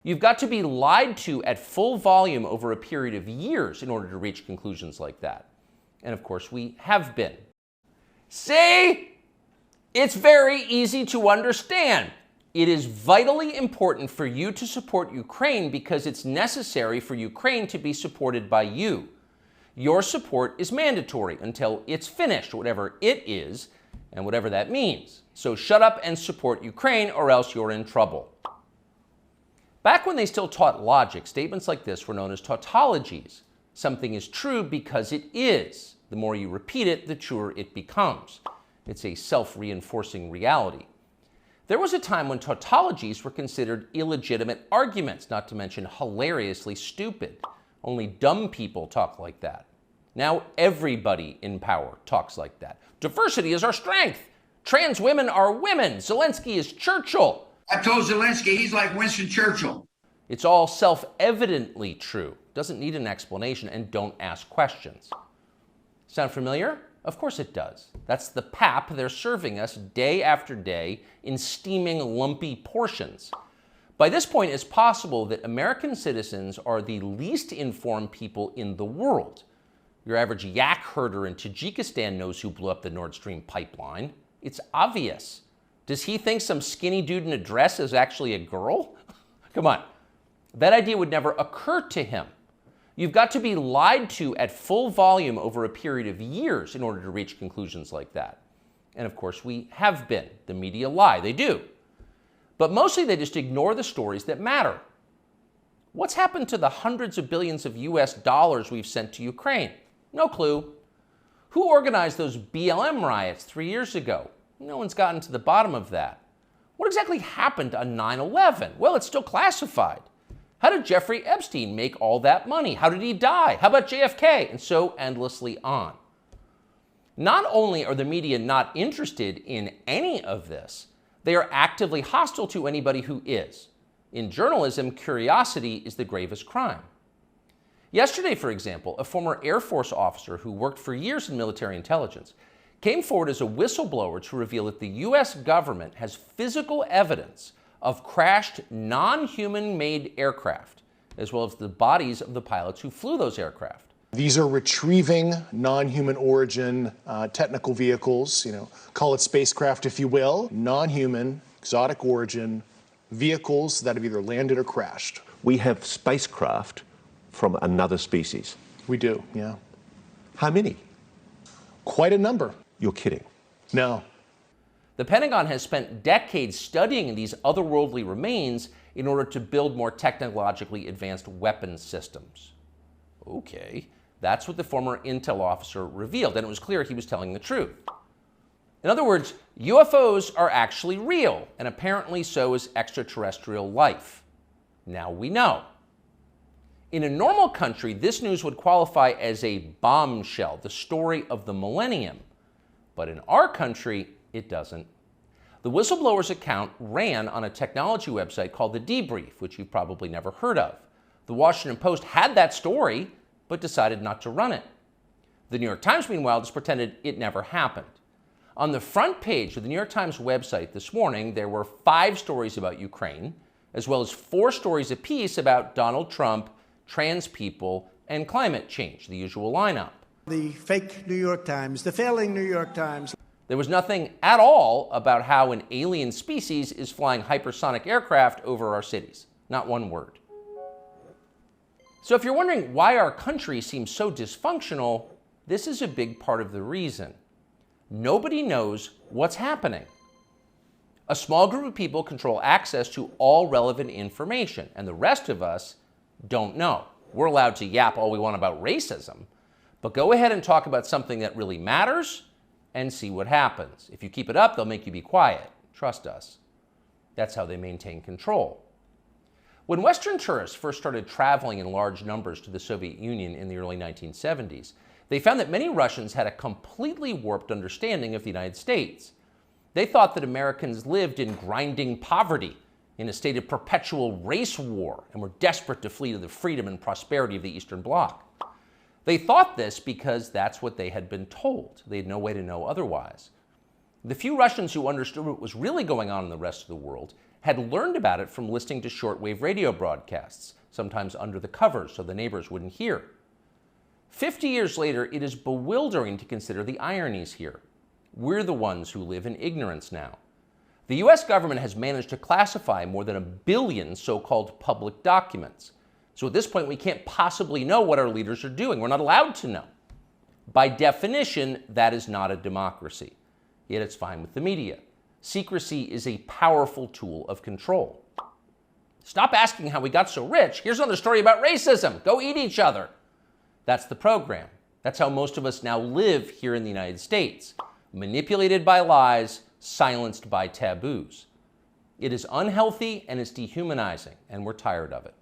You've got to be lied to at full volume over a period of years in order to reach conclusions like that. And of course, we have been. See? It's very easy to understand. It is vitally important for you to support Ukraine because it's necessary for Ukraine to be supported by you. Your support is mandatory until it's finished, whatever it is, and whatever that means. So shut up and support Ukraine, or else you're in trouble. Back when they still taught logic, statements like this were known as tautologies. Something is true because it is. The more you repeat it, the truer it becomes. It's a self-reinforcing reality. There was a time when tautologies were considered illegitimate arguments, not to mention hilariously stupid. Only dumb people talk like that. Now everybody in power talks like that. Diversity is our strength. Trans women are women. Zelensky is Churchill. I told Zelensky he's like Winston Churchill. It's all self-evidently true. Doesn't need an explanation, and don't ask questions. Sound familiar? Of course it does. That's the pap they're serving us day after day in steaming, lumpy portions. By this point, it's possible that American citizens are the least informed people in the world. Your average yak herder in Tajikistan knows who blew up the Nord Stream pipeline. It's obvious. Does he think some skinny dude in a dress is actually a girl? Come on. That idea would never occur to him. You've got to be lied to at full volume over a period of years in order to reach conclusions like that. And of course, we have been. The media lie. They do. But mostly they just ignore the stories that matter. What's happened to the hundreds of billions of US dollars we've sent to Ukraine? No clue. Who organized those BLM riots 3 years ago? No one's gotten to the bottom of that. What exactly happened on 9/11? Well, it's still classified. How did Jeffrey Epstein make all that money? How did he die? How about JFK? And so endlessly on. Not only are the media not interested in any of this, they are actively hostile to anybody who is. In journalism, curiosity is the gravest crime. Yesterday, for example, a former Air Force officer who worked for years in military intelligence came forward as a whistleblower to reveal that the U.S. government has physical evidence of crashed non-human-made aircraft, as well as the bodies of the pilots who flew those aircraft. These are retrieving non-human origin technical vehicles, call it spacecraft if you will, non-human, exotic origin vehicles that have either landed or crashed. We have spacecraft from another species. We do, yeah. How many? Quite a number. You're kidding. No. The Pentagon has spent decades studying these otherworldly remains in order to build more technologically advanced weapons systems. Okay, that's what the former intel officer revealed, and it was clear he was telling the truth. In other words, UFOs are actually real, and apparently so is extraterrestrial life. Now we know. In a normal country, this news would qualify as a bombshell, the story of the millennium. But in our country, it doesn't. The whistleblower's account ran on a technology website called The Debrief, which you've probably never heard of. The Washington Post had that story, but decided not to run it. The New York Times, meanwhile, just pretended it never happened. On the front page of the New York Times website this morning, there were 5 stories about Ukraine, as well as 4 stories apiece about Donald Trump, trans people, and climate change, the usual lineup. The fake New York Times, the failing New York Times. There was nothing at all about how an alien species is flying hypersonic aircraft over our cities. Not one word. So if you're wondering why our country seems so dysfunctional, this is a big part of the reason. Nobody knows what's happening. A small group of people control access to all relevant information, and the rest of us don't know. We're allowed to yap all we want about racism, but go ahead and talk about something that really matters and see what happens. If you keep it up, they'll make you be quiet. Trust us. That's how they maintain control. When Western tourists first started traveling in large numbers to the Soviet Union in the early 1970s, they found that many Russians had a completely warped understanding of the United States. They thought that Americans lived in grinding poverty, in a state of perpetual race war, and were desperate to flee to the freedom and prosperity of the Eastern Bloc. They thought this because that's what they had been told. They had no way to know otherwise. The few Russians who understood what was really going on in the rest of the world had learned about it from listening to shortwave radio broadcasts, sometimes under the covers so the neighbors wouldn't hear. 50 years later, it is bewildering to consider the ironies here. We're the ones who live in ignorance now. The US government has managed to classify more than 1 billion so-called public documents. So at this point, we can't possibly know what our leaders are doing. We're not allowed to know. By definition, that is not a democracy. Yet it's fine with the media. Secrecy is a powerful tool of control. Stop asking how we got so rich. Here's another story about racism. Go eat each other. That's the program. That's how most of us now live here in the United States. Manipulated by lies, silenced by taboos. It is unhealthy and it's dehumanizing, and we're tired of it.